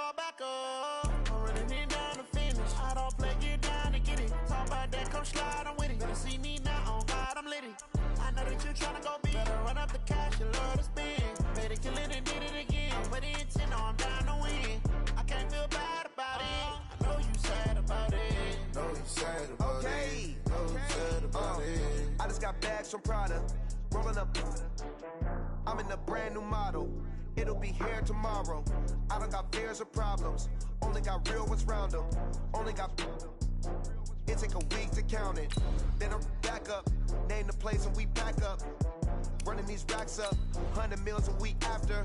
call back up. I'm running it down to finish. I don't play, get down to get it. Talk about that, come slide, I'm with it. Better see me now, on God, I'm litty. I know that you tryna go big. Better run up the cash, you love to spend. Made it, kill it, and did it again. With the intent, I'm down to win. I can't feel bad about it. I know you sad about it. Know you sad about it. Know you sad about it. I just got bags from Prada. Rolling up. I'm in a brand new model. It'll be here tomorrow. I don't got fears or problems. Only got real ones round them. Only got. It take a week to count it. Then I'm back up. Name the place and we pack up. Running these racks up. 100 meals a week after.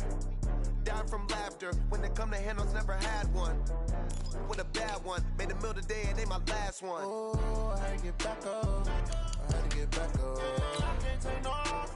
Down from laughter. When they come to handles, never had one. With a bad one. Made a meal today and they my last one. Oh, I had to get back up. I had to get back up. I can't take no off.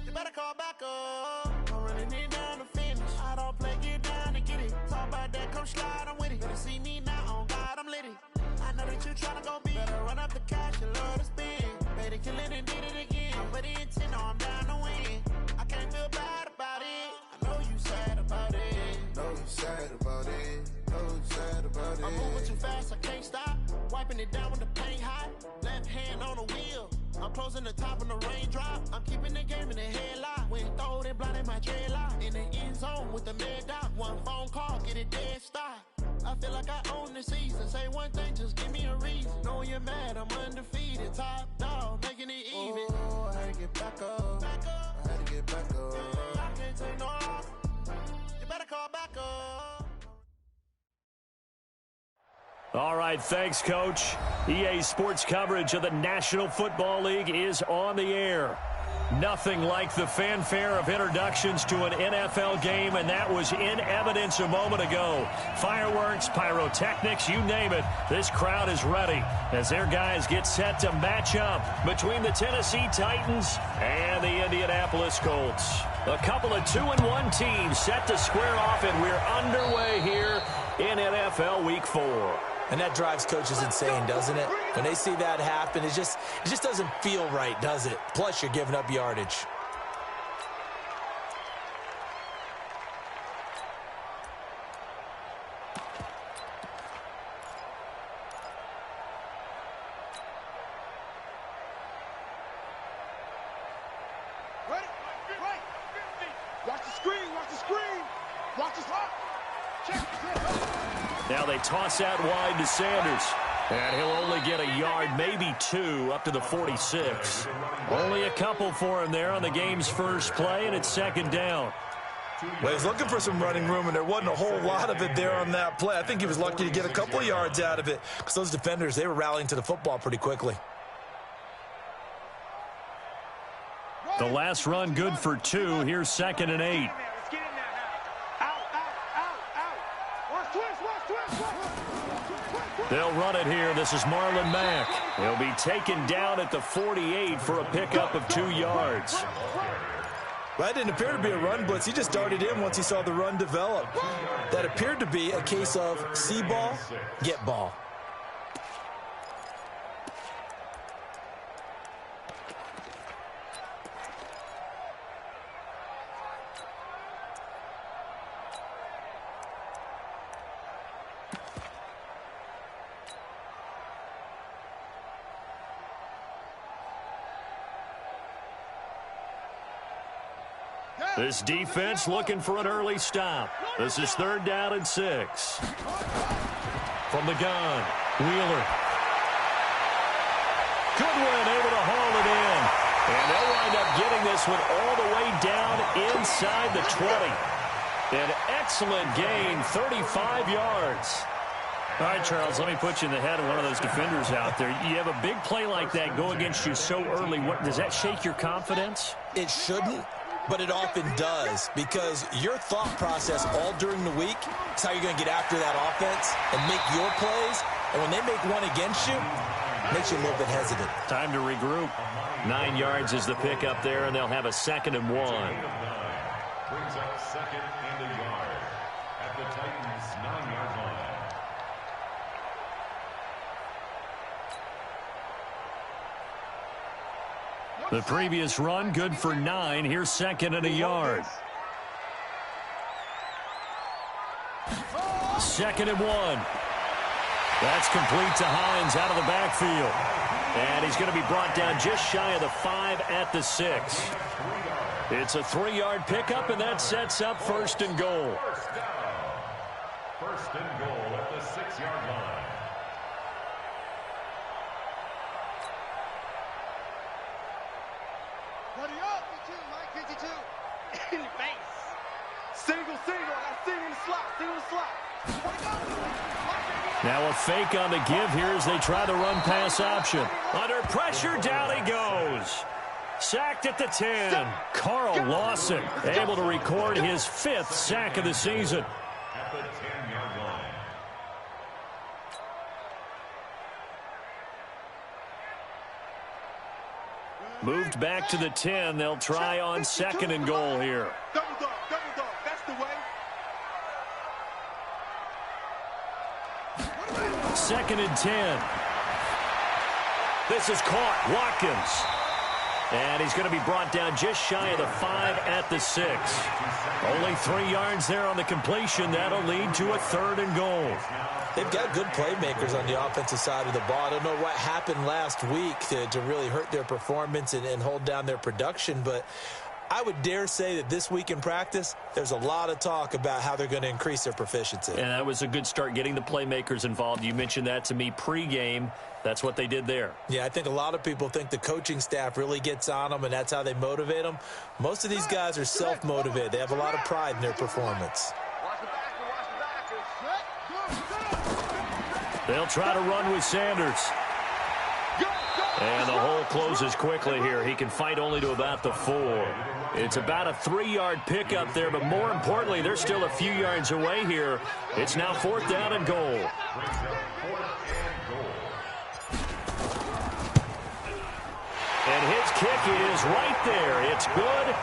You better call back up. I'm running it down to finish. I don't play, get down to get it. Talk about that, come slide, I'm with it. Better see me now, on God, I'm litty. I know that you tryna go big. Better run up the cash, you love to spend. Made it, kill it, and did it again. With the intent, I'm down to win. I can't feel bad about it. I know you sad about it. Know you sad about it. Know you sad about it. I'm moving too fast, I can't stop. Wiping it down with the paint hot. Left hand on the wheel. I'm closing the top of the raindrop. I'm keeping the game in the headlock. When throwed and blinded my dreadlock. In the end zone with the mid dot. One phone call, get it dead stop. I feel like I own the season. Say one thing, just give me a reason. Knowing you're mad, I'm undefeated. Top dog, making it even. Oh, I had to get back up. I had to get back up. I can't take no off. You better call back up. All right, thanks, Coach. EA Sports coverage of the National Football League is on the air. Nothing like the fanfare of introductions to an NFL game, and that was in evidence a moment ago. Fireworks, pyrotechnics, you name it. This crowd is ready as their guys get set to match up between the Tennessee Titans and the Indianapolis Colts. A couple of 2-1 teams set to square off, and we're underway here in NFL Week 4. And that drives coaches insane, doesn't it? When they see that happen, it just doesn't feel right, does it? Plus, you're giving up yardage. Ready? Right. Watch the screen. Watch the screen. Watch his hop. Check. Now they toss out wide to Sanders. And he'll only get a yard, maybe 2, up to the 46. Only a couple for him there on the game's first play, and it's second down. Well, he's looking for some running room, and there wasn't a whole lot of it there on that play. I think he was lucky to get a couple of yards out of it because those defenders, they were rallying to the football pretty quickly. The last run good for 2. Here's 2nd and 8. They'll run it here. This is Marlon Mack. He'll be taken down at the 48 for a pickup of 2 yards. Well, that didn't appear to be a run blitz. He just darted in once he saw the run develop. That appeared to be a case of see ball, get ball. This defense looking for an early stop. This is 3rd down and 6. From the gun, Wheeler. Goodwin able to haul it in. And they'll wind up getting this one all the way down inside the 20. An excellent gain, 35 yards. All right, Charles, let me put you in the head of one of those defenders out there. You have a big play like that go against you so early. Does that shake your confidence? It shouldn't, but it often does, because your thought process all during the week is how you're going to get after that offense and make your plays. And when they make one against you, it makes you a little bit hesitant. Time to regroup. 9 yards is the pickup there, and they'll have a 2nd and 1. Brings up 2nd and a yard at the Titans' 9-yard line. The previous run, good for 9. Here's 2nd and a yard. 2nd and 1. That's complete to Hines out of the backfield. And he's going to be brought down just shy of the 5 at the 6. It's a 3-yard pickup, and that sets up 1st and goal. First and goal at the 6-yard line. Ready up. 52, Mike, 52. In the face. Single. I got single in the slot. Now a fake on the give here as they try the run-pass option. Under pressure, down he goes. Sacked at the 10. Carl Lawson able to record his 5th sack of the season. At the 10-yard line. Moved back to the 10. They'll try on 2nd and goal here. Double dog. That's the way. 2nd and 10. This is caught. Watkins. And he's going to be brought down just shy of the 5 at the 6. Only 3 yards there on the completion. That'll lead to a 3rd and goal. They've got good playmakers on the offensive side of the ball. I don't know what happened last week to really hurt their performance and hold down their production, but I would dare say that this week in practice, there's a lot of talk about how they're going to increase their proficiency. And that was a good start getting the playmakers involved. You mentioned that to me pregame. That's what they did there. Yeah, I think a lot of people think the coaching staff really gets on them, and that's how they motivate them. Most of these guys are self-motivated. They have a lot of pride in their performance. They'll try to run with Sanders. And the hole closes quickly here. He can fight only to about the 4. It's about a 3-yard pickup there, but more importantly, they're still a few yards away here. It's now 4th down and goal. And his kick is right there. It's good.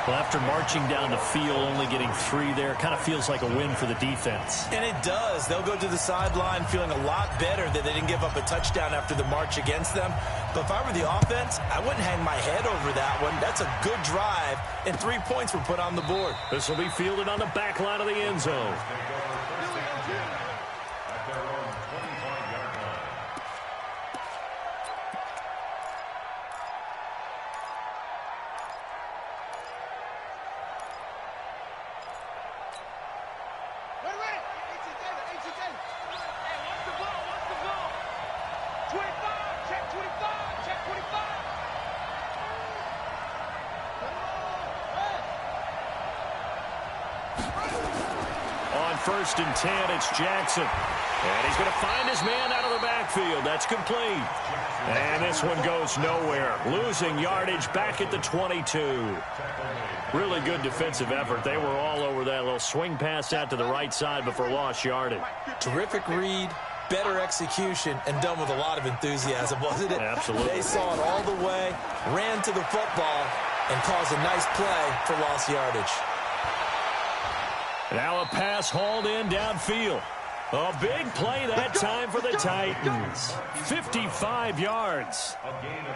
Well, after marching down the field, only getting 3 there, kind of feels like a win for the defense. And it does. They'll go to the sideline feeling a lot better that they didn't give up a touchdown after the march against them. But if I were the offense, I wouldn't hang my head over that one. That's a good drive, and 3 points were put on the board. This will be fielded on the back line of the end zone. On 1st and 10, it's Jackson. And he's going to find his man out of the backfield. That's complete. And this one goes nowhere. Losing yardage back at the 22. Really good defensive effort. They were all over that little swing pass out to the right side before lost yardage. Terrific read, better execution, and done with a lot of enthusiasm, wasn't it? Absolutely. They saw it all the way, ran to the football, and caused a nice play for lost yardage. Now a pass hauled in downfield. A big play that time for the Titans. 55 yards.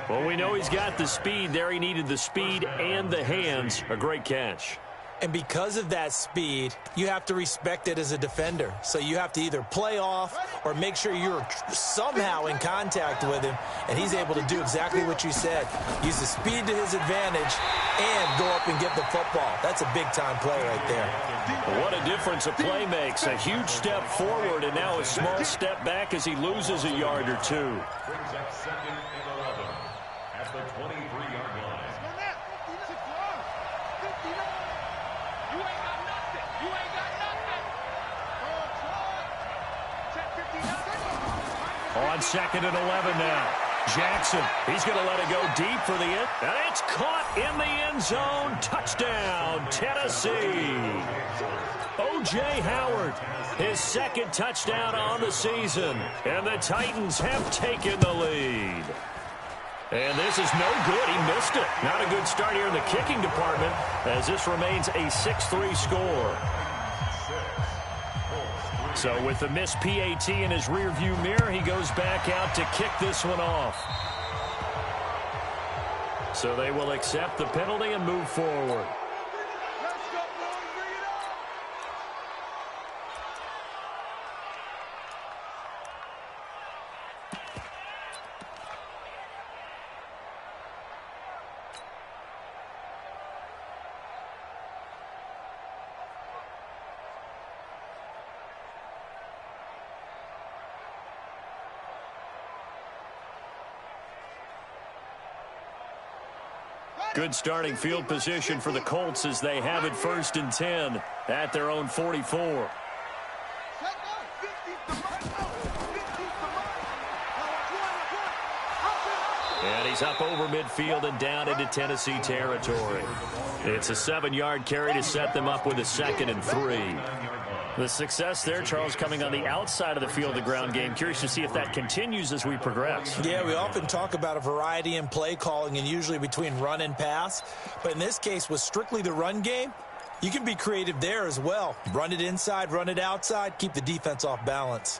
Well, we know he's got the speed there. He needed the speed and the hands. A great catch. And because of that speed, you have to respect it as a defender. So you have to either play off or make sure you're somehow in contact with him, and he's able to do exactly what you said. Use the speed to his advantage and go up and get the football. That's a big-time play right there. What a difference a play makes. A huge step forward and now a small step back as he loses a yard or 2. Brings up 2nd and 11 at the 23-yard line. On 2nd and 11 now. Jackson, he's going to let it go deep for the end. And it's caught in the end zone. Touchdown, Tennessee. O.J. Howard, his 2nd touchdown on the season. And the Titans have taken the lead. And this is no good. He missed it. Not a good start here in the kicking department as this remains a 6-3 score. So with the missed PAT in his rearview mirror, he goes back out to kick this one off. So they will accept the penalty and move forward. Good starting field position for the Colts as they have it 1st and 10 at their own 44. And he's up over midfield and down into Tennessee territory. It's a 7-yard carry to set them up with a 2nd and 3. The success there, Charles, coming on the outside of the field, the ground game. Curious to see if that continues as we progress. Yeah, we often talk about a variety in play calling and usually between run and pass. But in this case, with strictly the run game, you can be creative there as well. Run it inside, run it outside, keep the defense off balance.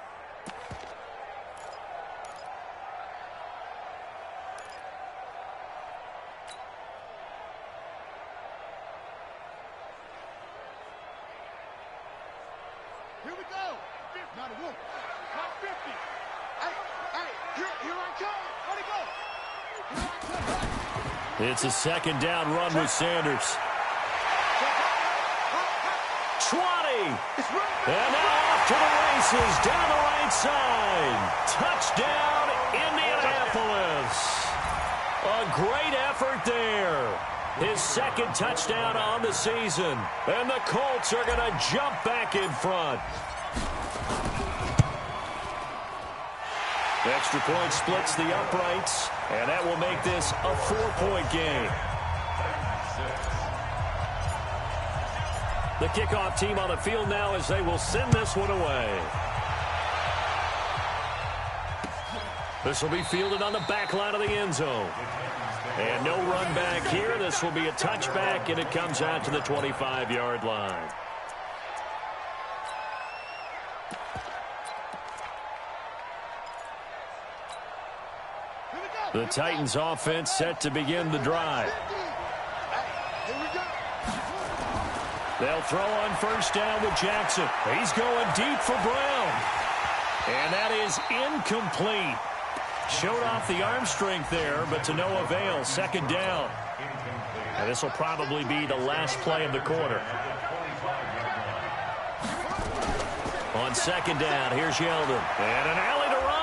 Here we go. Not a wolf. Not 50. Hey, here I come. Let it go. Here I come. It's a 2nd down run with Sanders. 20. And now off to the races down the right side. Touchdown, Indianapolis. A great effort there. His 2nd touchdown on the season. And the Colts are going to jump back in front. Extra point splits the uprights, and that will make this a 4-point game. The kickoff team on the field now as they will send this one away. This will be fielded on the back line of the end zone. And no run back here. This will be a touchback, and it comes out to the 25-yard line. The Titans offense set to begin the drive. They'll throw on 1st down with Jackson. He's going deep for Brown. And that is incomplete. Showed off the arm strength there, but to no avail. 2nd down. And this will probably be the last play of the quarter. On 2nd down, here's Yeldon. And an alley to run.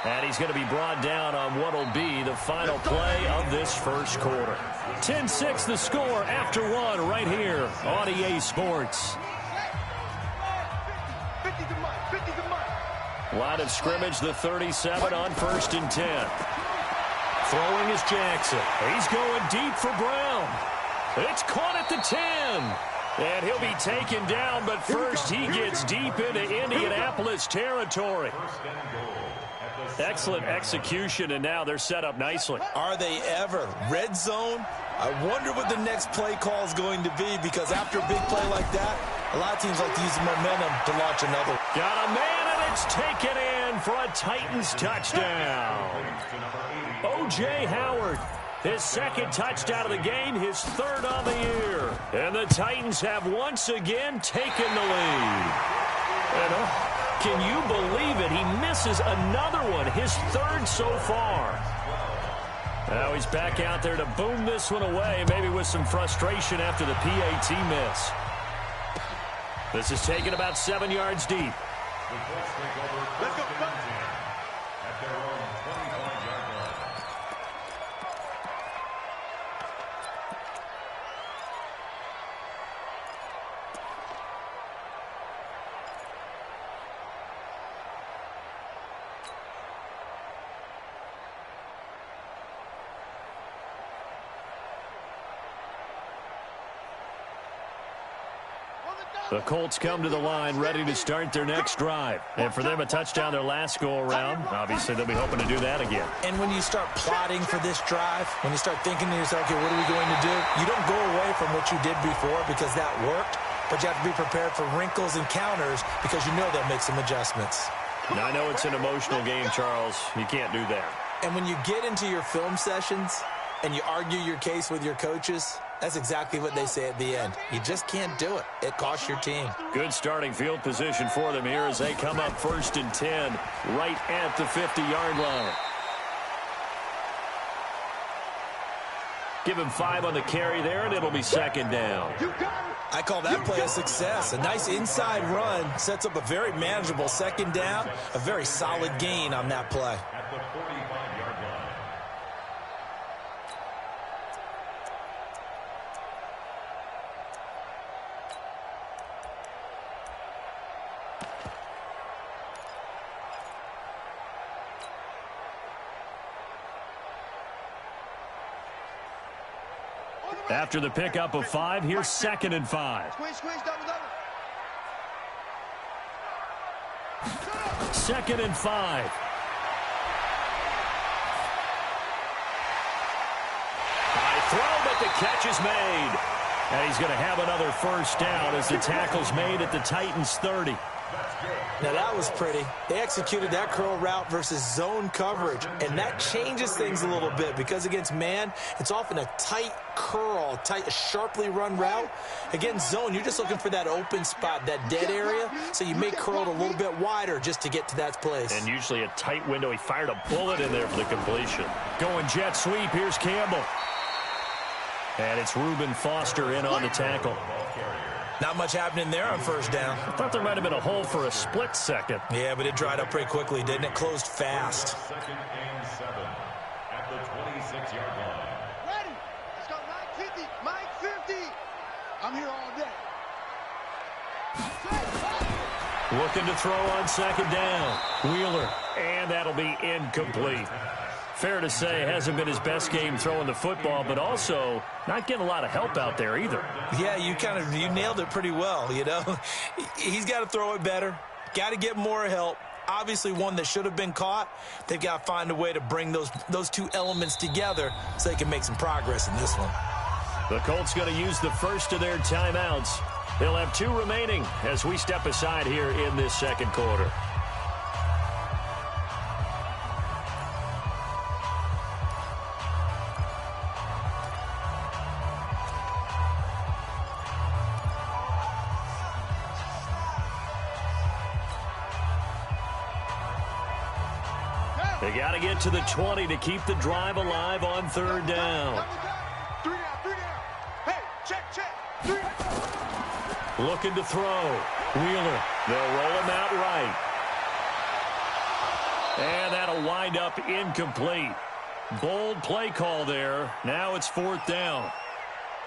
And he's going to be brought down on what will be the final play of this 1st quarter. 10-6 the score after 1 right here on EA Sports. Line of scrimmage, the 37 on 1st and 10. Throwing is Jackson. He's going deep for Brown. It's caught at the 10. And he'll be taken down, but first he gets deep into Indianapolis territory. Excellent execution, and now they're set up nicely. Are they ever? Red zone? I wonder what the next play call is going to be, because after a big play like that, a lot of teams like to use the momentum to launch another. Got a man, and it's taken in for a Titans touchdown. O.J. Howard, his 2nd touchdown of the game, his 3rd on the year. And the Titans have once again taken the lead. And can you believe it? He misses another one, his 3rd so far. Now he's back out there to boom this one away, maybe with some frustration after the PAT miss. This is taken about 7 yards deep. Let's go. At their own 25-yard line. The Colts come to the line ready to start their next drive. And for them, a touchdown their last go-around. Obviously, they'll be hoping to do that again. And when you start plotting for this drive, when you start thinking to yourself, okay, what are we going to do? You don't go away from what you did before because that worked, but you have to be prepared for wrinkles and counters because you know they'll make some adjustments. Now, I know it's an emotional game, Charles. You can't do that. And when you get into your film sessions and you argue your case with your coaches, that's exactly what they say at the end. You just can't do it. It costs your team. Good starting field position for them here as they come up 1st and 10 right at the 50-yard line. Give him 5 on the carry there, and it'll be 2nd down. I call that play a success. A nice inside run sets up a very manageable 2nd down, a very solid gain on that play. At the 45-yard line. After the pickup of 5, here's 2nd and 5. Squeeze, double. 2nd and 5. High throw, but the catch is made. And he's going to have another first down as the tackle's made at the Titans' 30. Now, that was pretty. They executed that curl route versus zone coverage, and that changes things a little bit because against man, it's often a tight curl, a sharply run route. Against zone, you're just looking for that open spot, that dead area, so you may curl it a little bit wider just to get to that place. And usually a tight window. He fired a bullet in there for the completion. Going jet sweep, here's Campbell. And it's Reuben Foster in on the tackle. Not much happening there on first down. I thought there might have been a hole for a split second. Yeah, but it dried up pretty quickly, didn't it? Closed fast. 2nd and 7 at the 26-yard line. Ready? Let's go. Mike 50. I'm here all day. Looking to throw on 2nd down. Wheeler. And that'll be incomplete. Fair to say, hasn't been his best game throwing the football, but also not getting a lot of help out there either. Yeah, you nailed it pretty well, you know. He's got to throw it better. Got to get more help. Obviously one that should have been caught. They've got to find a way to bring those two elements together so they can make some progress in this one. The Colts going to use the first of their timeouts. They'll have 2 remaining as we step aside here in this second quarter. They got to get to the 20 to keep the drive alive on 3rd down. 3 down. Hey, check. 3 down. Looking to throw. Wheeler. They'll roll him out right. And that'll wind up incomplete. Bold play call there. Now it's 4th down.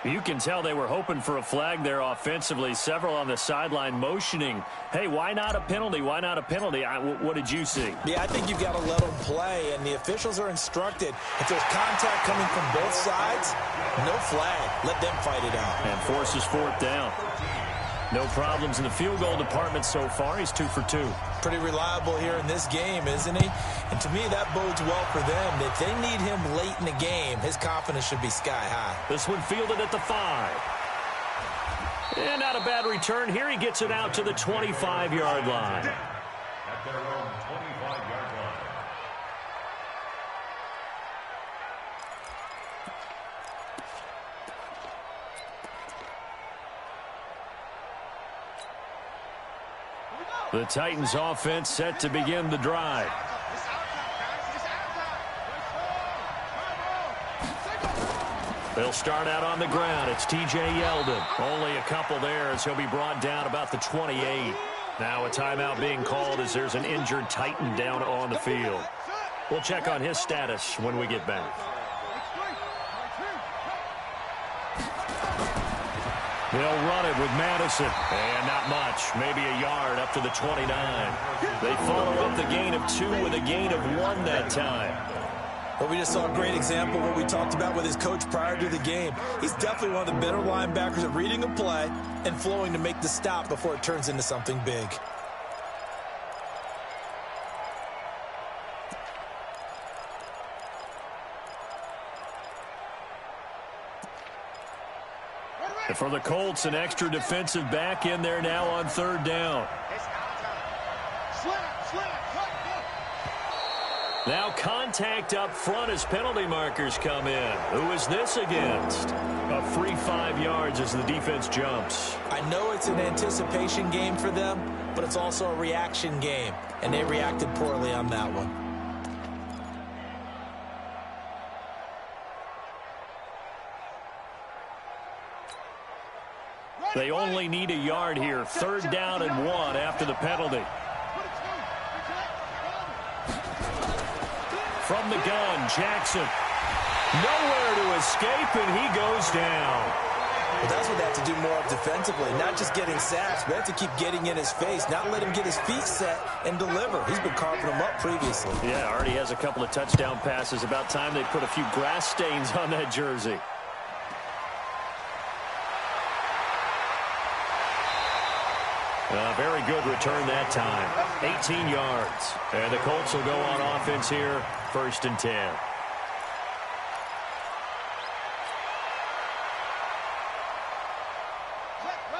You can tell they were hoping for a flag there offensively. Several on the sideline motioning, hey, why not a penalty? Why not a penalty? What did you see? Yeah, I think you've got to let them play, and the officials are instructed. If there's contact coming from both sides, no flag. Let them fight it out. And forces 4th down. No problems in the field goal department so far. He's 2 for 2. Pretty reliable here in this game, isn't he? And to me, that bodes well for them. If they need him late in the game, his confidence should be sky high. This one fielded at the 5. And not a bad return. Here he gets it out to the 25-yard line. At their own 25-yard line. The Titans offense set to begin the drive. They'll start out on the ground. It's T.J. Yeldon. Only a couple there as he'll be brought down about the 28. Now a timeout being called as there's an injured Titan down on the field. We'll check on his status when we get back. They'll run it with Madison. And not much. Maybe a yard up to the 29. They follow up the gain of 2 with a gain of 1 that time. Well, we just saw a great example of what we talked about with his coach prior to the game. He's definitely one of the better linebackers at reading a play and flowing to make the stop before it turns into something big. And for the Colts, an extra defensive back in there now on 3rd down. Now contact up front as penalty markers come in. Who is this against? A free 5 yards as the defense jumps. I know it's an anticipation game for them, but it's also a reaction game, and they reacted poorly on that one. They only need a yard here. 3rd down and 1 after the penalty. From the gun, Jackson. Nowhere to escape, and he goes down. Well, that's what they have to do more of defensively, not just getting sacks, but have to keep getting in his face, not let him get his feet set and deliver. He's been carving them up previously. Yeah, already has a couple of touchdown passes. About time they put a few grass stains on that jersey. Very good return that time. 18 yards. And the Colts will go on offense here, 1st and 10.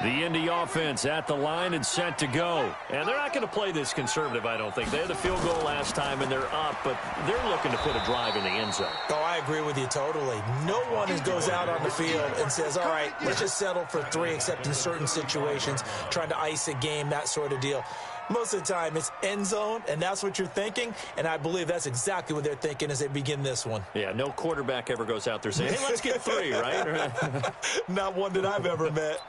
The Indy offense at the line and set to go. And they're not going to play this conservative, I don't think. They had the field goal last time, and they're up, but they're looking to put a drive in the end zone. Oh, I agree with you totally. No one goes out on the field and says, all right, let's just settle for 3, except in certain situations, trying to ice a game, that sort of deal. Most of the time, it's end zone, and that's what you're thinking, and I believe that's exactly what they're thinking as they begin this one. Yeah, no quarterback ever goes out there saying, hey, let's get 3, right? Not one that I've ever met.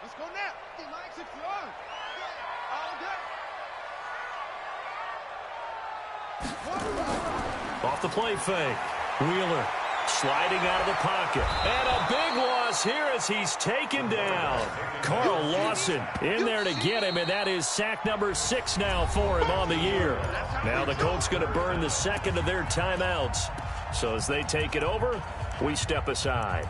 Let's go now. He likes it throw. All Off the play fake. Wheeler sliding out of the pocket. And a big loss here as he's taken down. Carl Lawson in there to get him, and that is sack number 6 now for him on the year. Now the Colts going to burn the second of their timeouts. So as they take it over, we step aside.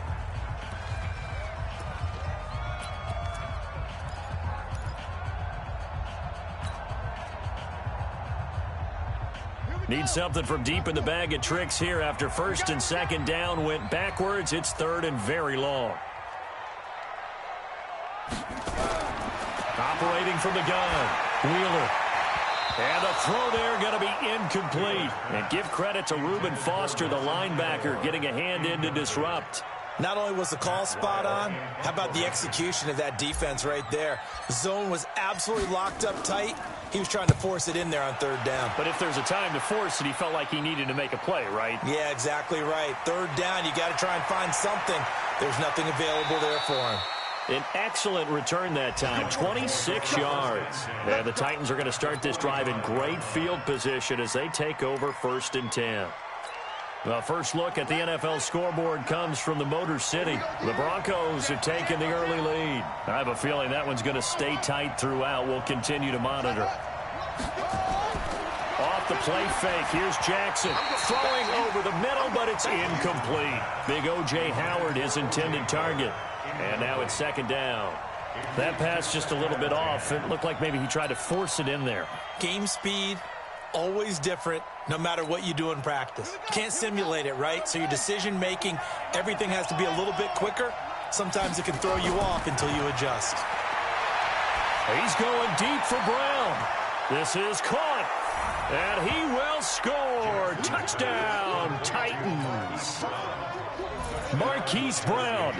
Need something from deep in the bag of tricks here after 1st and 2nd down went backwards. It's 3rd and very long. Operating from the gun. Wheeler. And a throw there going to be incomplete. And give credit to Reuben Foster, the linebacker, getting a hand in to disrupt. Not only was the call spot on, how about the execution of that defense right there? Zone was absolutely locked up tight. He was trying to force it in there on 3rd down. But if there's a time to force it, he felt like he needed to make a play, right? Yeah, exactly right. 3rd down, you got to try and find something. There's nothing available there for him. An excellent return that time, 26 yards. And the Titans are going to start this drive in great field position as they take over 1st and 10. The first look at the NFL scoreboard comes from the Motor City. The Broncos have taken the early lead. I have a feeling that one's going to stay tight throughout. We'll continue to monitor. Off the play fake, here's Jackson. Throwing over the middle, but it's incomplete. Big O.J. Howard, his intended target. And now it's 2nd down. That pass just a little bit off. It looked like maybe he tried to force it in there. Game speed, always different, no matter what you do in practice. You can't simulate it, right? So your decision-making, everything has to be a little bit quicker. Sometimes it can throw you off until you adjust. He's going deep for Brown. This is caught. And he will score. Touchdown, Titans. Marquise Brown,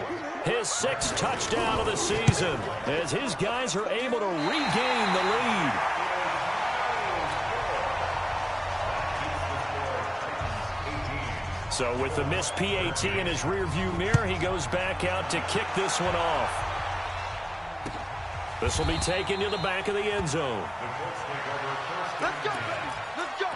his 6th touchdown of the season, as his guys are able to regain the lead. So with the missed PAT in his rearview mirror, he goes back out to kick this one off. This will be taken to the back of the end zone. Let's go, baby. Let's go.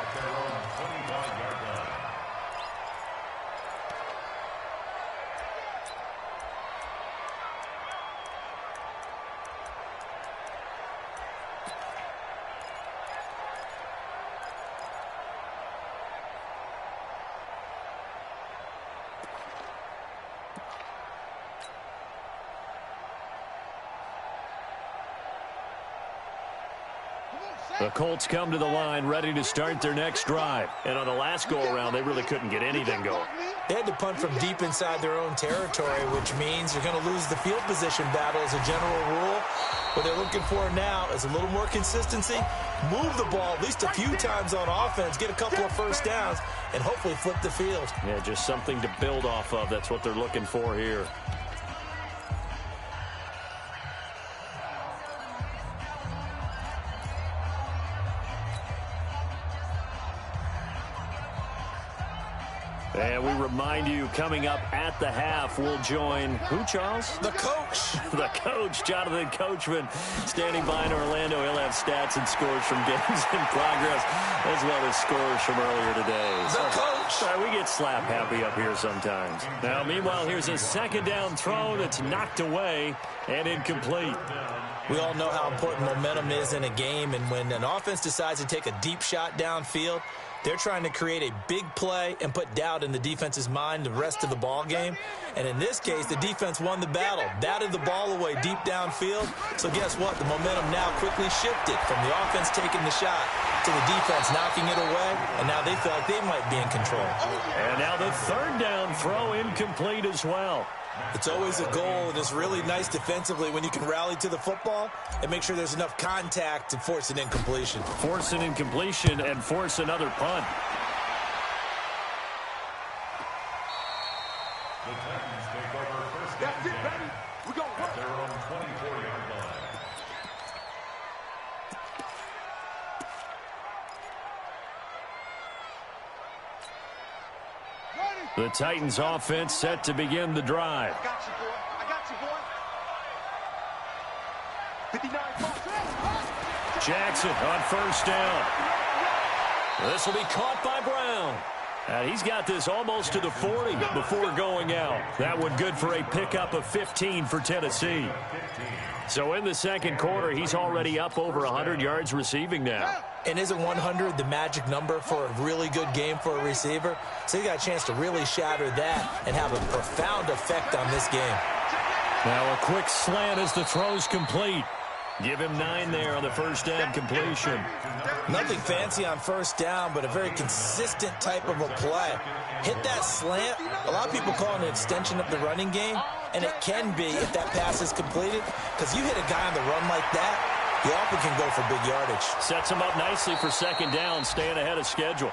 The Colts come to the line ready to start their next drive. And on the last go-around, they really couldn't get anything going. They had to punt from deep inside their own territory, which means you're going to lose the field position battle as a general rule. What they're looking for now is a little more consistency, move the ball at least a few times on offense, get a couple of 1st downs, and hopefully flip the field. Yeah, just something to build off of. That's what they're looking for here. And we remind you, coming up at the half, we'll join who, Charles? The coach. The coach, Jonathan Coachman, standing by in Orlando. He'll have stats and scores from games in progress, as well as scores from earlier today. The coach. We get slap happy up here sometimes. Now, meanwhile, here's a 2nd down throw that's knocked away and incomplete. We all know how important momentum is in a game, and when an offense decides to take a deep shot downfield, They're trying to create a big play and put doubt in the defense's mind the rest of the ball game. And in this case, the defense won the battle, batted the ball away deep downfield. So guess what? The momentum now quickly shifted from the offense taking the shot to the defense knocking it away, and now they feel like they might be in control. And now the third down throw incomplete as well. It's always a goal, and it's really nice defensively when you can rally to the football and make sure there's enough contact to force an incompletion. Force an incompletion and force another punt. The Titans take over first That's and it, 10 baby. We go at their own 24-yard line. The Titans offense set to begin the drive. I got you, boy. I got you, boy. 59 points. Jackson on first down. This will be caught by Brown. And he's got this almost to the 40 before going out. That one good for a pickup of 15 for Tennessee. So in the second quarter, he's already up over 100 yards receiving now. And isn't 100 the magic number for a really good game for a receiver? So he got a chance to really shatter that and have a profound effect on this game. Now a quick slant as the throw's complete. Give him 9 there on the first down completion. Nothing fancy on first down, but a very consistent type of a play. Hit that slant. A lot of people call it an extension of the running game, and it can be if that pass is completed, because you hit a guy on the run like that, he often can go for big yardage. Sets him up nicely for second down, staying ahead of schedule.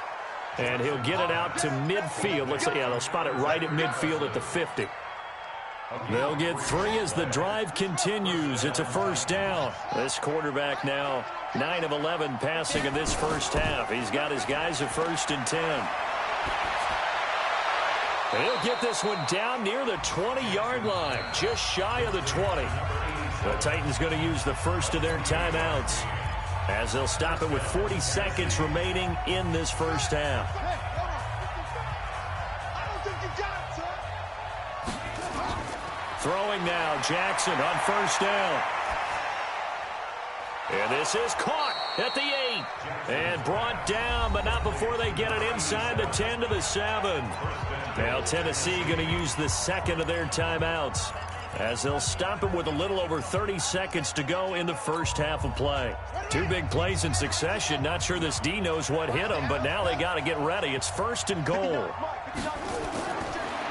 And he'll get it out to midfield. Looks like, yeah, they'll spot it right at midfield at the 50. They'll get 3 as the drive continues. It's a first down. This quarterback now 9 of 11 passing in this first half. He's got his guys at 1st and 10. He'll get this one down near the 20-yard line, just shy of the 20. The Titans going to use the first of their timeouts as they'll stop it with 40 seconds remaining in this first half. Throwing now, Jackson on first down. And this is caught at the 8. And brought down, but not before they get it inside the 10 to the 7. Now Tennessee going to use the second of their timeouts as they'll stop it with a little over 30 seconds to go in the first half of play. 2 big plays in succession. Not sure this D knows what hit them, but now they got to get ready. It's 1st and goal.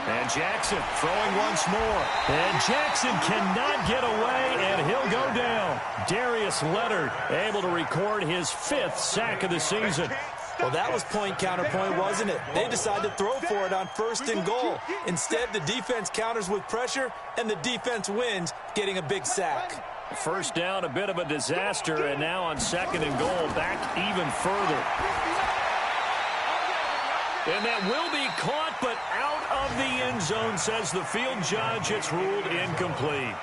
And Jackson throwing once more. And Jackson cannot get away, and he'll go down. Darius Leonard able to record his 5th sack of the season. Well, that was point counterpoint, wasn't it? They decided to throw for it on 1st and goal. Instead, the defense counters with pressure, and the defense wins, getting a big sack. First down, a bit of a disaster, and now on 2nd and goal, back even further. And that will be caught, but out of the end zone, says the field judge. It's ruled incomplete.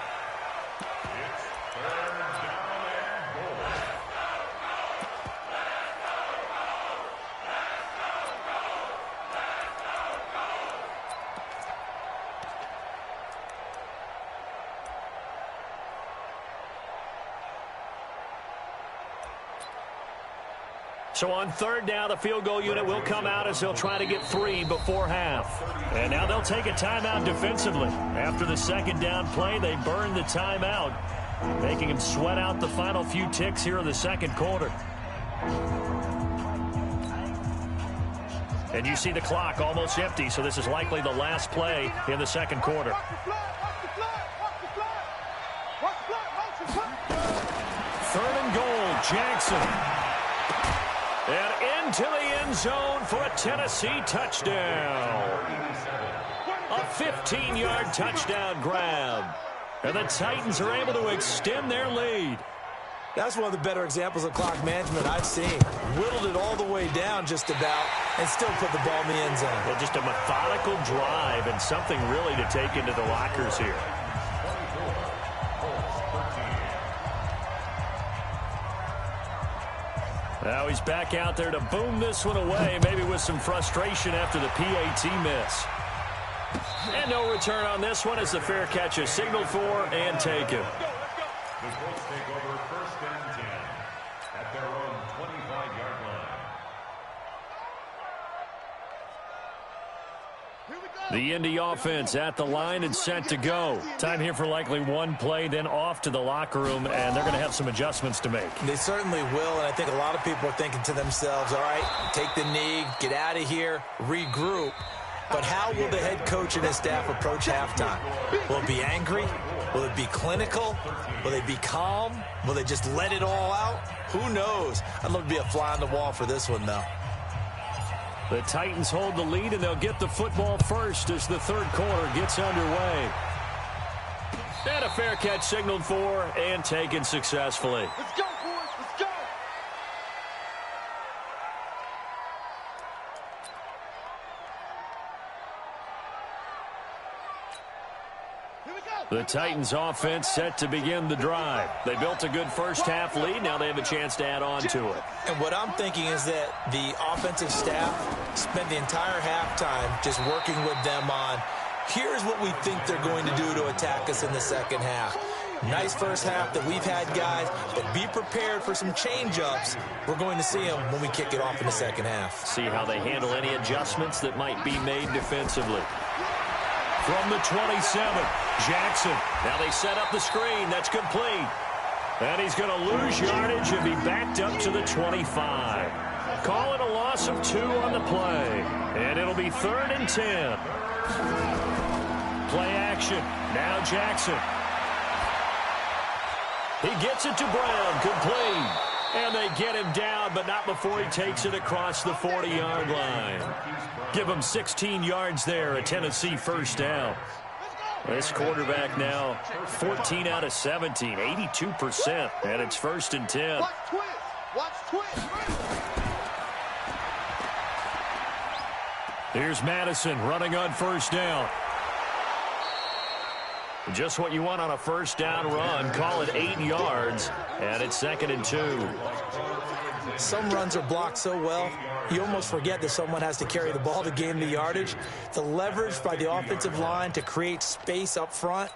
So on 3rd down, the field goal unit will come out as they'll try to get 3 before half. And now they'll take a timeout defensively. After the 2nd down play, they burn the timeout, making them sweat out the final few ticks here in the 2nd quarter. And you see the clock almost empty, so this is likely the last play in the 2nd quarter. 3rd and goal, Jackson. And into the end zone for a Tennessee touchdown. A 15-yard touchdown grab. And the Titans are able to extend their lead. That's one of the better examples of clock management I've seen. Whittled it all the way down just about and still put the ball in the end zone. Well, just a methodical drive and something really to take into the lockers here. Now he's back out there to boom this one away, maybe with some frustration after the PAT miss. And no return on this one as the fair catch is signaled for and taken. The Colts take over 1st and 10 at their own 25-yard line. The Indy offense at the line and set to go. Time here for likely one play, then off to the locker room, and they're going to have some adjustments to make. They certainly will, and I think a lot of people are thinking to themselves, all right, take the knee, get out of here, regroup. But how will the head coach and his staff approach halftime? Will it be angry? Will it be clinical? Will they be calm? Will they just let it all out? Who knows? I'd love to be a fly on the wall for this one, though. The Titans hold the lead, and they'll get the football first as the third quarter gets underway. And a fair catch signaled for and taken successfully. Let's go, boys. Let's go. Here we go. The Titans offense set to begin the drive. They built a good first half lead. Now they have a chance to add on to it. And what I'm thinking is that the offensive staff spent the entire halftime just working with them on, here's what we think they're going to do to attack us in the second half. Nice first half that we've had, guys, but be prepared for some change-ups. We're going to see them when we kick it off in the second half. See how they handle any adjustments that might be made defensively. From the 27, Jackson. Now they set up the screen. That's complete. And he's going to lose yardage and be backed up to the 25. Call it a loss of 2 on the play. And it'll be 3rd and 10. Play action. Now Jackson. He gets it to Brown. Complete. And they get him down, but not before he takes it across the 40-yard line. Give him 16 yards there, a Tennessee first down. This quarterback now 14 out of 17, 82%, and it's 1st and 10. Watch twist. Watch twist. Here's Madison running on first down. Just what you want on a first down run. Call it 8 yards, and it's 2nd and 2. Some runs are blocked so well, you almost forget that someone has to carry the ball to gain the yardage. The leverage by the offensive line to create space up front,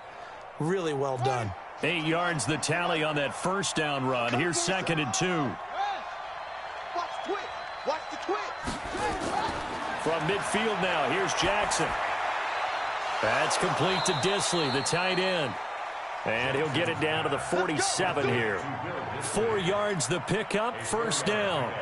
really well done. 8 yards the tally on that first down run. Here's 2nd and 2. Watch twist. Watch the twist. From midfield now, here's Jackson. That's complete to Disley, the tight end. And he'll get it down to the 47 here. 4 yards the pickup, first down.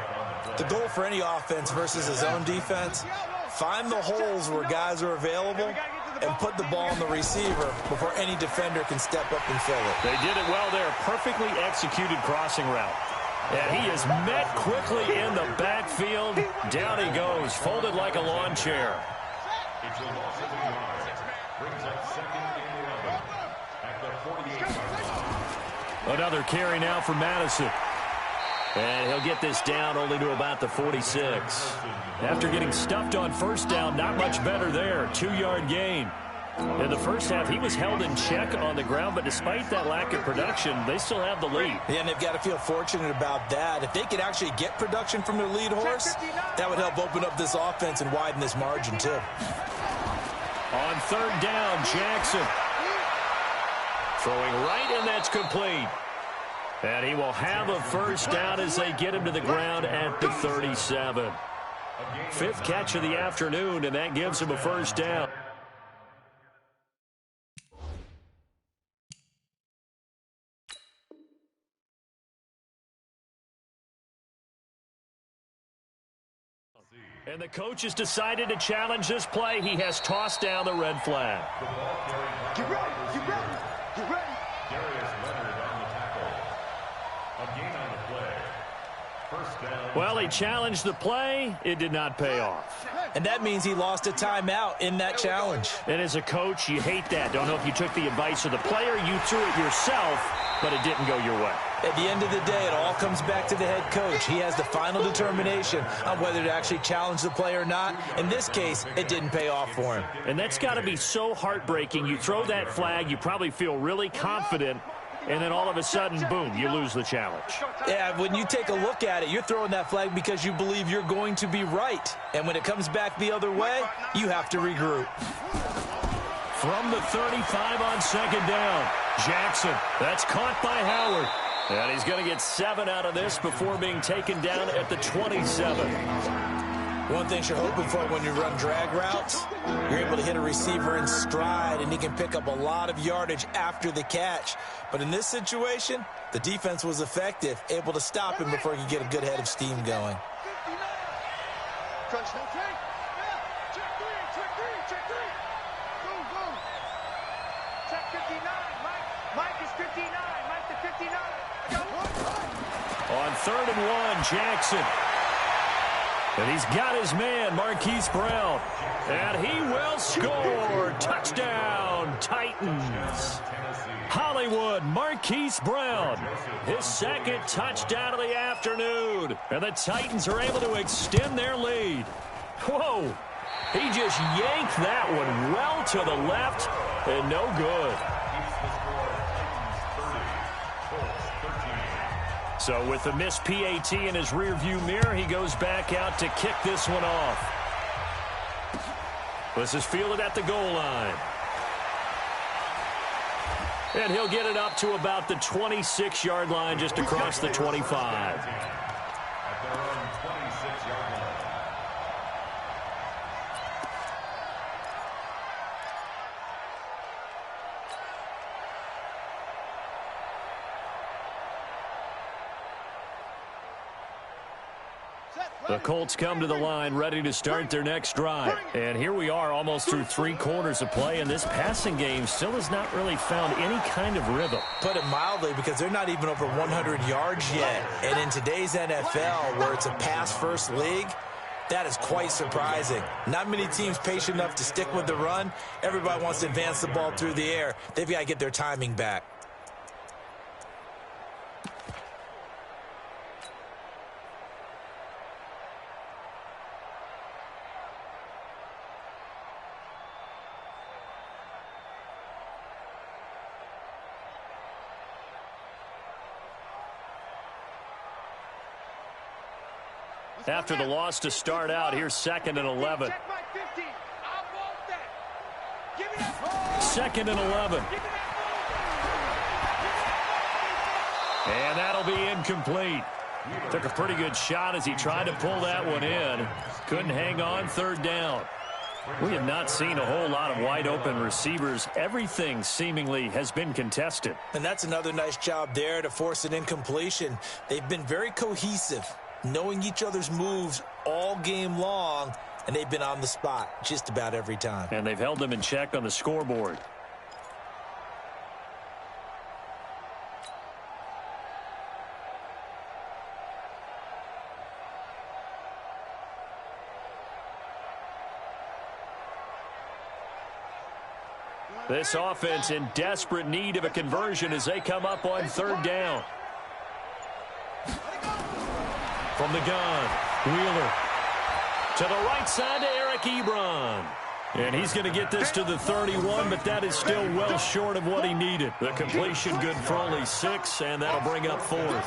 The goal for any offense versus his own defense, find the holes where guys are available and put the ball on the receiver before any defender can step up and fill it. They did it well there. Perfectly executed crossing route. And he is met quickly in the backfield. Down he goes, folded like a lawn chair. It's a loss of 1 yard. Brings up 2nd and 11 at the 48-yard line. Another carry now for Madison. And he'll get this down only to about the 46. After getting stuffed on first down, not much better there. 2-yard gain. In the first half, he was held in check on the ground, but despite that lack of production, they still have the lead. Yeah, and they've got to feel fortunate about that. If they could actually get production from their lead horse, that would help open up this offense and widen this margin, too. On 3rd down, Jackson. Throwing right, and that's complete. And he will have a first down as they get him to the ground at the 37. 5th catch of the afternoon, and that gives him a first down. And the coach has decided to challenge this play. He has tossed down the red flag. Get ready. Get ready. Get ready. Darius Leonard on the tackle. A gain on the play. First down. Well, he challenged the play. It did not pay off. And that means he lost a timeout in that challenge. And as a coach, you hate that. Don't know if you took the advice of the player, you threw it yourself, but it didn't go your way. At the end of the day, it all comes back to the head coach. He has the final determination on whether to actually challenge the play or not. In this case, it didn't pay off for him. And that's got to be so heartbreaking. You throw that flag, you probably feel really confident, and then all of a sudden, boom, you lose the challenge. Yeah, when you take a look at it, you're throwing that flag because you believe you're going to be right. And when it comes back the other way, you have to regroup. From the 35 on 2nd down, Jackson. That's caught by Howard. And he's going to get 7 out of this before being taken down at the 27. One thing you're hoping for when you run drag routes, you're able to hit a receiver in stride, and he can pick up a lot of yardage after the catch. But in this situation, the defense was effective, able to stop him before he could get a good head of steam going. Crunch, no fake. Yeah. Check three. Go. Check 59. Mike is 59. Mike to 59. On 3rd and 1, Jackson. And he's got his man, Marquise Brown. And he will score. Touchdown, Titans. Hollywood, Marquise Brown. His second touchdown of the afternoon. And the Titans are able to extend their lead. Whoa. He just yanked that one well to the left and no good. So with the missed PAT in his rearview mirror, he goes back out to kick this one off. This is fielded at the goal line. And he'll get it up to about the 26-yard line, just across the 25. At their own 26-yard line. The Colts come to the line ready to start their next drive. And here we are almost through 3 quarters of play, and this passing game still has not really found any kind of rhythm. Put it mildly, because they're not even over 100 yards yet. And in today's NFL, where it's a pass-first league, that is quite surprising. Not many teams patient enough to stick with the run. Everybody wants to advance the ball through the air. They've got to get their timing back. After the loss to start out, here's 2nd and 11. Check my 50. I want that. Give me that ball. 2nd and 11. And that'll be incomplete. Took a pretty good shot as he tried to pull that one in. Couldn't hang on, 3rd down. We have not seen a whole lot of wide open receivers. Everything seemingly has been contested. And that's another nice job there to force an incompletion. They've been very cohesive, knowing each other's moves all game long, and they've been on the spot just about every time. And they've held them in check on the scoreboard. This offense in desperate need of a conversion as they come up on 3rd down. From the gun, Wheeler to the right side to Eric Ebron. And he's going to get this to the 31, but that is still well short of what he needed. The completion good for only 6, and that'll bring up 4th.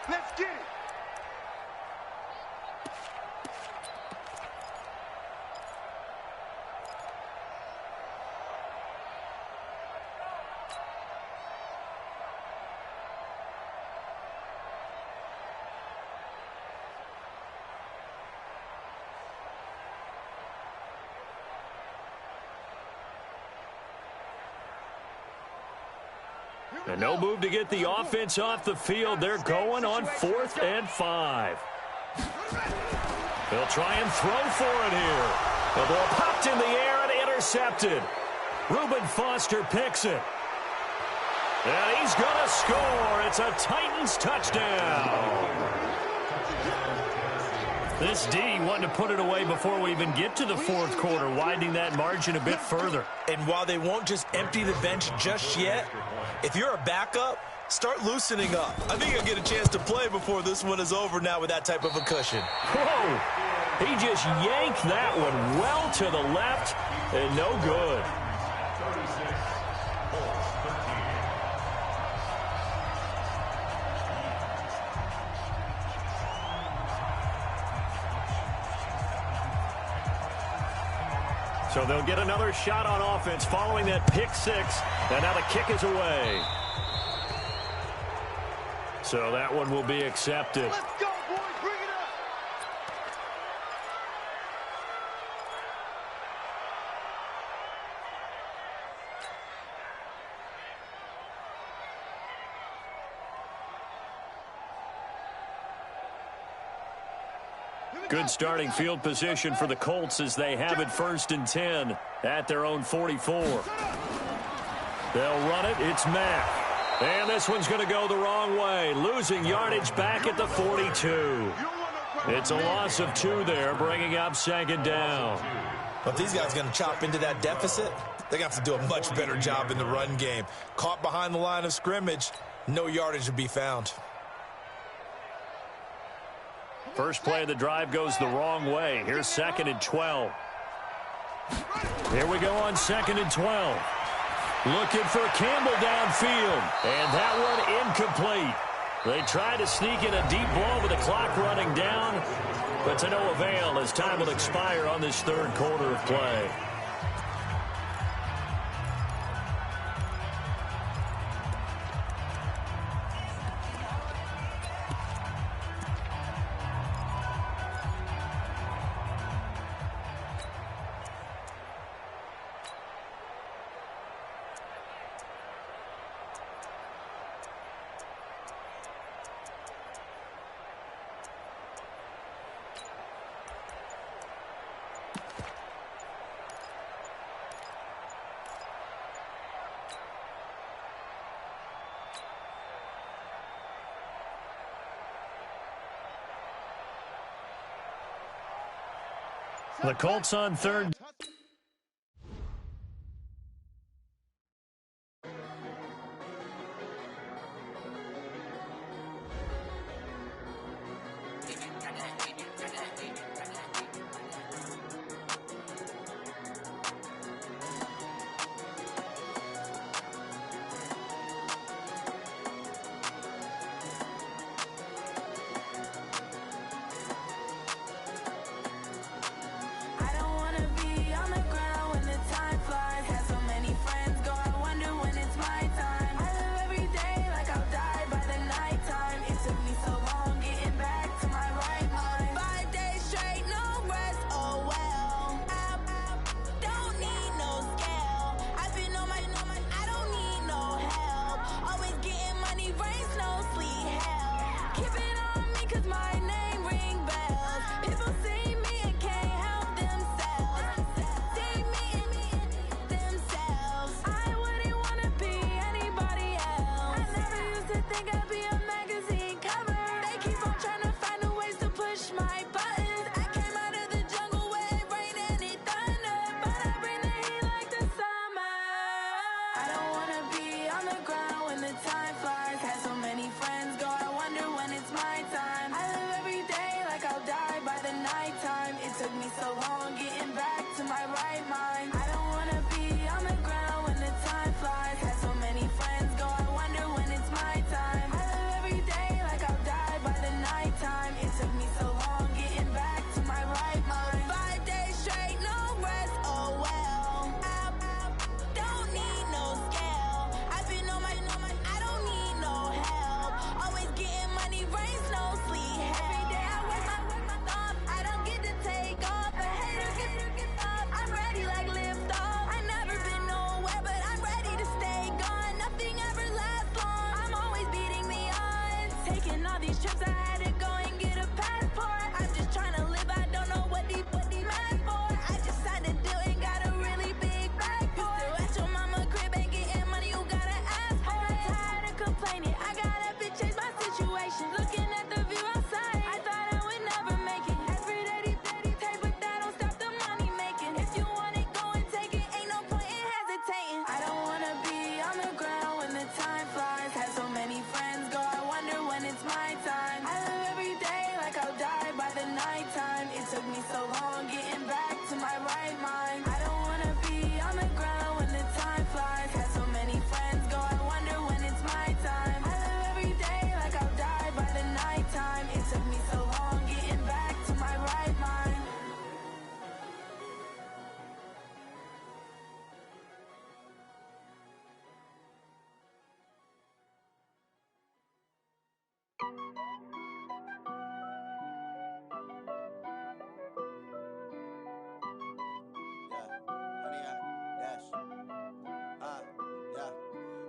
Let's get it. And no move to get the offense off the field. They're going on 4th and 5. They'll try and throw for it here. The ball popped in the air and intercepted. Reuben Foster picks it. And he's going to score. It's a Titans touchdown. This D wanted to put it away before we even get to the 4th quarter, widening that margin a bit further. And while they won't just empty the bench just yet, if you're a backup, start loosening up. I think you'll get a chance to play before this one is over now with that type of a cushion. Whoa! He just yanked that one well to the left and no good. 36, Colts 13. So they'll get another shot on offense following that pick 6. And now the kick is away. So that one will be accepted. Let's go, boys. Bring it up. Good starting field position for the Colts as they have it 1st and 10 at their own 44. They'll run it. It's Mack. And this one's going to go the wrong way. Losing yardage back at the 42. It's a loss of 2 there, bringing up 2nd down. But if these guys are going to chop into that deficit, they're going to have to do a much better job in the run game. Caught behind the line of scrimmage, no yardage to be found. First play of the drive goes the wrong way. Here's 2nd and 12. Here we go on 2nd and 12. Looking for Campbell downfield. And that one incomplete. They try to sneak in a deep ball with the clock running down, but to no avail as time will expire on this 3rd quarter of play. The Colts on 3rd.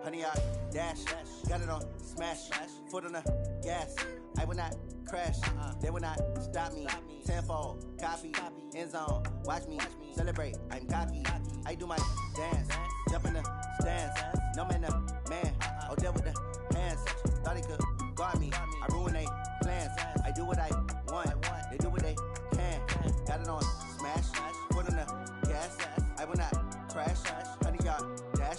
Honey, I dash, got it on smash, foot on the gas. I will not crash. They will not stop me. Tenfold, copy, end zone. Watch me celebrate. I'm cocky. I do my dance, jump in the stands. No man, man. Oh, there with the hands. Thought he could guard me. I ruin they plans. I do what I want. They do what they can. Got it on smash. Foot on the gas. I will not crash. 100-yard dash.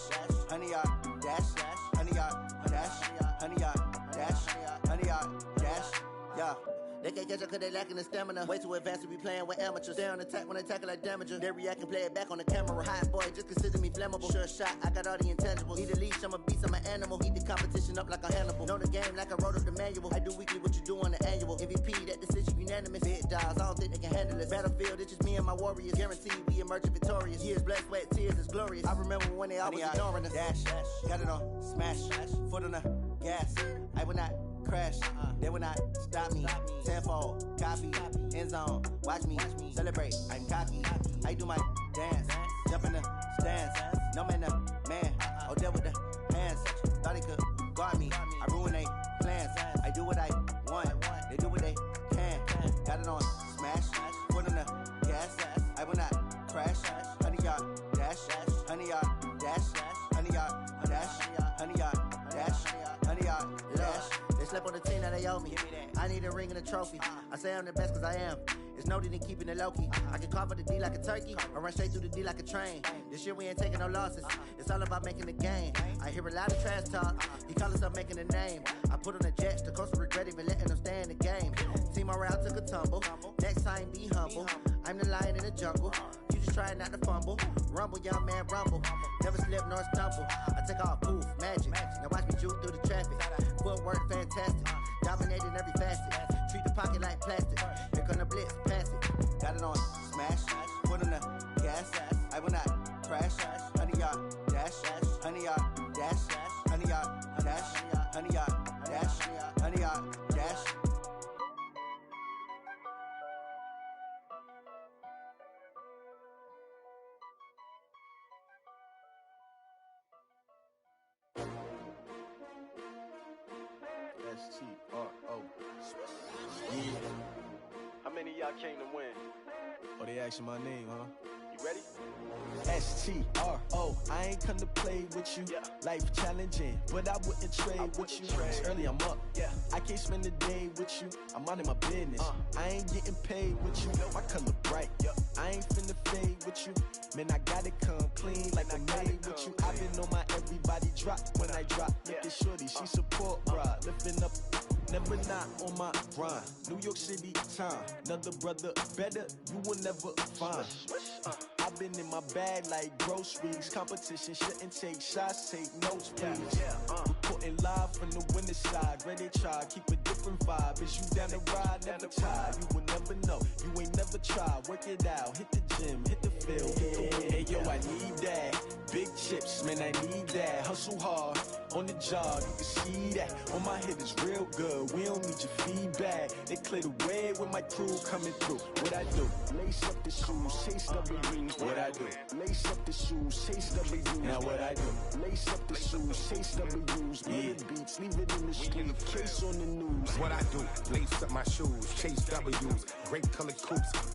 100-yard dash. 100-yard dash. 100-yard dash. 100-yard dash. Yeah. They can't catch up cause they lacking the stamina. Way too advanced to be playing with amateurs. Stay on attack when they tackle like damager. They react and play it back on the camera. Hot boy, just consider me flammable. Sure shot, I got all the intangibles. Need a leash, I'm a beast, I'm an animal. Eat the competition up like a Hannibal. Know the game like I wrote up the manual. I do weekly what you do on the annual. MVP, that decision unanimous. Big dogs, I don't think they can handle it. Battlefield, it's just me and my warriors. Guaranteed we emerge victorious. Years, blood, sweat, tears, it's glorious. I remember when they always ignoring us. Dash, got it on smash. Foot on the gas. I will not crash. They will not stop me. Tenfold, copy, end zone. Watch me celebrate. I'm cocky. I do my dance, jump in the stands. No man, man. Oh, there with the hands. Thought he could guard me. I ruin they plans. I do what I want. They do what they can. Got it on smash. Foot on the gas. I will not crash. 100-yard dash. 100-yard dash. 100-yard dash. 100-yard dash. 100-yard dash. They slept on the team that they owe me. I need a ring and a trophy. I say I'm the best cause I am. It's noted in keeping it low-key. I can carve up the D like a turkey or run straight through the D like a train. This year we ain't taking no losses. It's all about making the game. I hear a lot of trash talk. He call himself making a name. I put on the Jets. The coach will regret even letting them stay in the game. Team morale took a tumble. Next time be humble. I'm the lion in the jungle. You just try not to fumble. Rumble, young man, rumble. Never slip nor stumble. I take off, poof, magic. Now watch me juke through the traffic. Footwork fantastic. Dominating every facet. Treat the pocket like plastic. Here come the blitz, pass it. Got it on smash. Foot on the gas. I will not crash. 100-yard dash. 100-yard dash. 100-yard dash. 100-yard dash. 100-yard dash. S-T-R-O. Yeah. How many of y'all came to win? Oh, they asking my name, huh? You ready? S-T-R-O. I ain't come to play with you. Life challenging, but I wouldn't trade with you. It's early, I'm up. I can't spend the day with you. I'm minding my business. I ain't getting paid with you. My color bright. I ain't finna fade with you. Man, I gotta come clean like I made with you. I've been on my everybody drop when I drop. Look at shorty, she support ride. Lifting up, never not on my grind. New York City time. Another brother better, you will never find. I've been in my bag like groceries. Competition shouldn't take shots, take notes, please. Reporting live from the winning side. Ready to try, keep a different vibe. Is you down the ride, never tired. You will never know, you ain't never tried. Work it out, hit the gym, hit the field, hit the win. Hey yo, I need that. Big chips, man, I need that. Hustle hard, on the job, you can see that. On my head is real good, we don't need your feedback. They clear the way with my crew coming through. What I do? Lace up the shoes, chase W's. What I do? Lace up the shoes, chase W's. Now what I do? Lace up the shoes, chase W's. Murder beats, leave it in the street, case on the news. What I do? Lace up my shoes, chase W's. Great colored coupes,